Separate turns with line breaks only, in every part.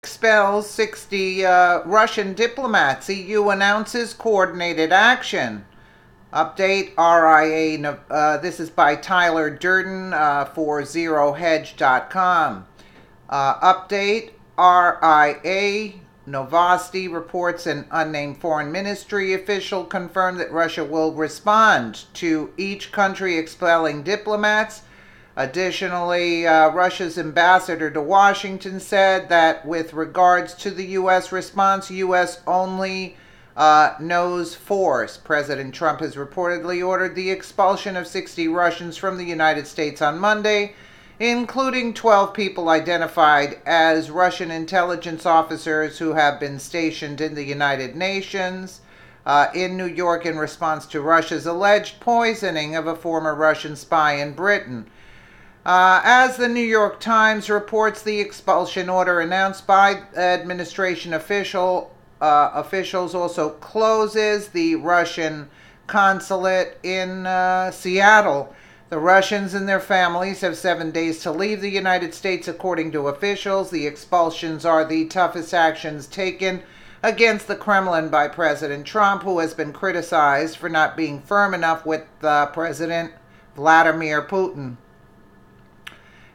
Expels 60 Russian diplomats. EU announces coordinated action. Update RIA. This is by Tyler Durden for ZeroHedge.com. Update RIA. Novosti reports an unnamed foreign ministry official confirmed that Russia will respond to each country expelling diplomats. Additionally, Russia's ambassador to Washington said that with regards to the U.S. response, U.S. only knows force. President Trump has reportedly ordered the expulsion of 60 Russians from the United States on Monday, including 12 people identified as Russian intelligence officers who have been stationed in the United Nations in New York in response to Russia's alleged poisoning of a former Russian spy in Britain. As the New York Times reports, the expulsion order announced by administration officials also closes the Russian consulate in Seattle. The Russians and their families have 7 days to leave the United States, according to officials. The expulsions are the toughest actions taken against the Kremlin by President Trump, who has been criticized for not being firm enough with President Vladimir Putin.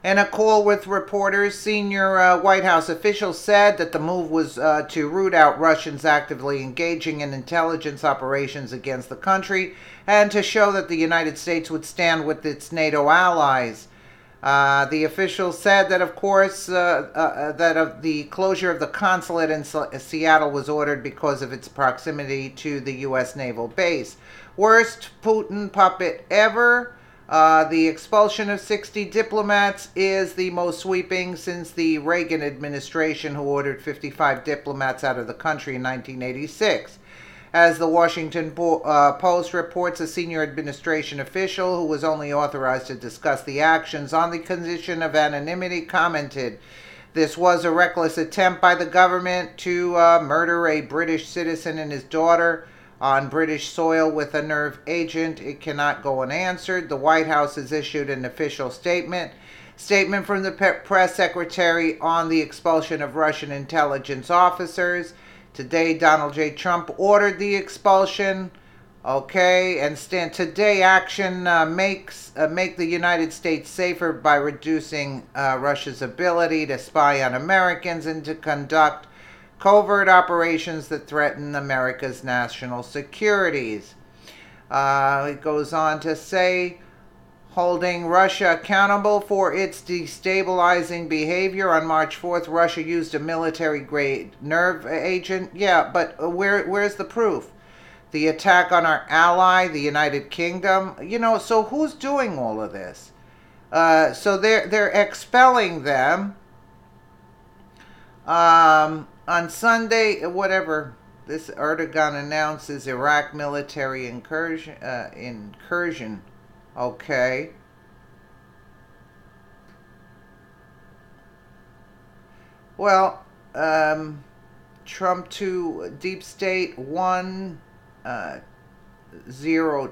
In a call with reporters, senior White House officials said that the move was to root out Russians actively engaging in intelligence operations against the country and to show that the United States would stand with its NATO allies. The officials said that, of course, the closure of the consulate in Seattle was ordered because of its proximity to the U.S. naval base. Worst Putin puppet ever. The expulsion of 60 diplomats is the most sweeping since the Reagan administration, who ordered 55 diplomats out of the country in 1986. As the Washington Post reports, a senior administration official who was only authorized to discuss the actions on the condition of anonymity commented, "This was a reckless attempt by the government to murder a British citizen and his daughter on British soil with a nerve agent. It cannot go unanswered." The White House has issued an official statement from the press secretary on the expulsion of Russian intelligence officers. Today, Donald J. Trump ordered the expulsion. Okay, and today action make the United States safer by reducing Russia's ability to spy on Americans and to conduct covert operations that threaten America's national securities. It goes on to say, holding Russia accountable for its destabilizing behavior. On March 4th, Russia used a military-grade nerve agent. Yeah, but where's the proof? The attack on our ally, the United Kingdom. So who's doing all of this? So they're expelling them. On Sunday, whatever, this Erdogan announces Iraq military incursion. Okay. Well, Trump to Deep State 1-0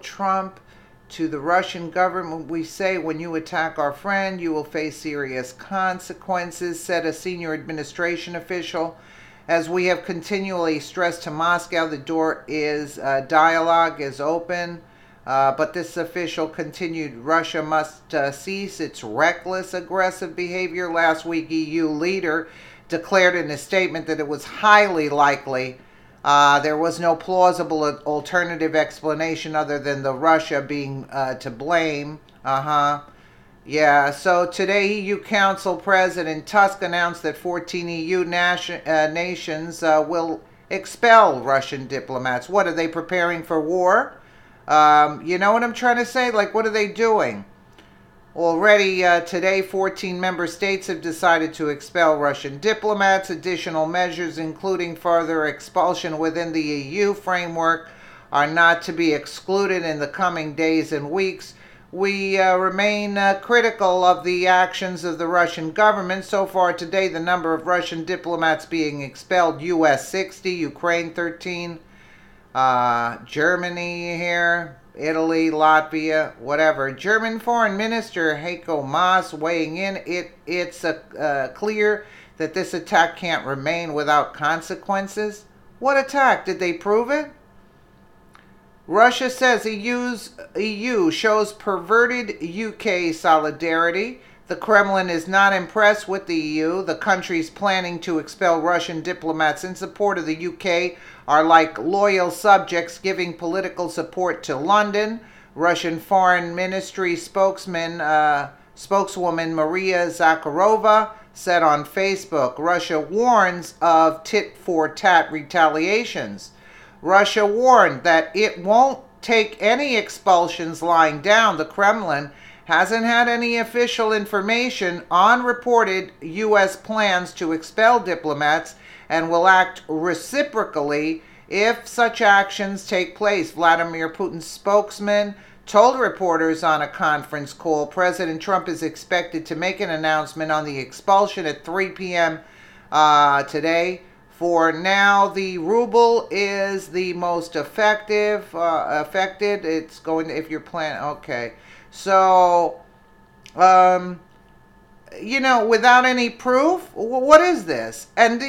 Trump. To the Russian government, we say, when you attack our friend, you will face serious consequences, said a senior administration official. As we have continually stressed to Moscow, the door is dialogue is open. But this official continued, Russia must cease its reckless, aggressive behavior. Last week, EU leader declared in a statement that it was highly likely there was no plausible alternative explanation other than the Russia being to blame. Yeah, so today EU Council President Tusk announced that 14 EU nations will expel Russian diplomats. What, are they preparing for war? You know what I'm trying to say? Like, what are they doing? Already today, 14 member states have decided to expel Russian diplomats. Additional measures, including further expulsion within the EU framework, are not to be excluded in the coming days and weeks. We remain critical of the actions of the Russian government. So far today, the number of Russian diplomats being expelled: US 60, Ukraine 13, Germany here, Italy, Latvia, whatever. German Foreign Minister Heiko Maas weighing in, it's clear that this attack can't remain without consequences? What attack? Did they prove it? Russia says EU shows perverted UK solidarity. The Kremlin is not impressed with the EU. The countries planning to expel Russian diplomats in support of the UK are like loyal subjects giving political support to London. Russian Foreign Ministry spokeswoman Maria Zakharova said on Facebook, Russia warns of tit-for-tat retaliations. Russia warned that it won't take any expulsions lying down. The Kremlin hasn't had any official information on reported U.S. plans to expel diplomats and will act reciprocally if such actions take place. Vladimir Putin's spokesman told reporters on a conference call President Trump is expected to make an announcement on the expulsion at 3 p.m. Today. For now, the ruble is the most affected. It's going to, if you're planning, okay. So, without any proof, what is this? And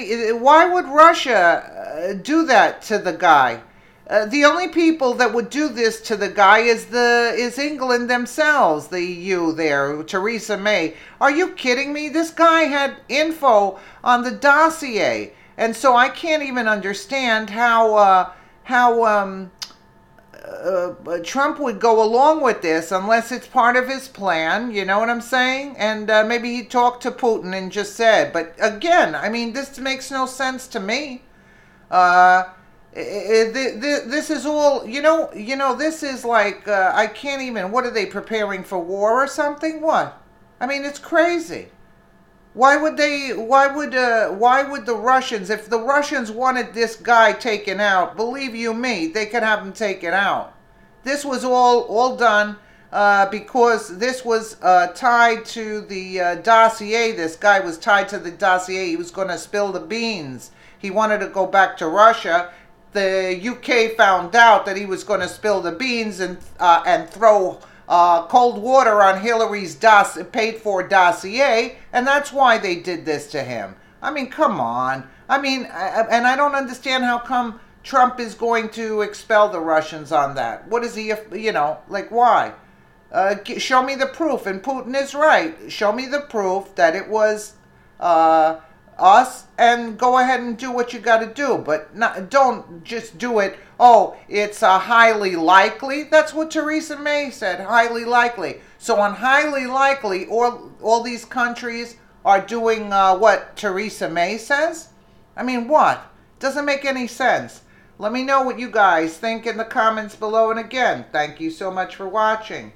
why would Russia do that to the guy? The only people that would do this to the guy is England themselves, the EU there, Theresa May. Are you kidding me? This guy had info on the dossier. And so I can't even understand how Trump would go along with this unless it's part of his plan, you know what I'm saying? And maybe he talked to Putin and just said. But again, I mean, this makes no sense to me. This is all, this is like, I can't even, what are they, preparing for war or something? What? I mean, it's crazy. Why would the Russians, if the Russians wanted this guy taken out, believe you me, they could have him taken out. This was all done because this was tied to the dossier. This guy was tied to the dossier. He was going to spill the beans. He wanted to go back to Russia. The UK found out that he was going to spill the beans and throw cold water on Hillary's paid-for dossier, and that's why they did this to him. I mean, come on. I mean, and I don't understand how come Trump is going to expel the Russians on that. What is he, why? Show me the proof, and Putin is right. Show me the proof that it was us, and go ahead and do what you got to do, but don't just do it. Oh, it's highly likely. That's what Theresa May said, highly likely. So on highly likely, all these countries are doing what Theresa May says? I mean, what? Doesn't make any sense. Let me know what you guys think in the comments below. And again, thank you so much for watching.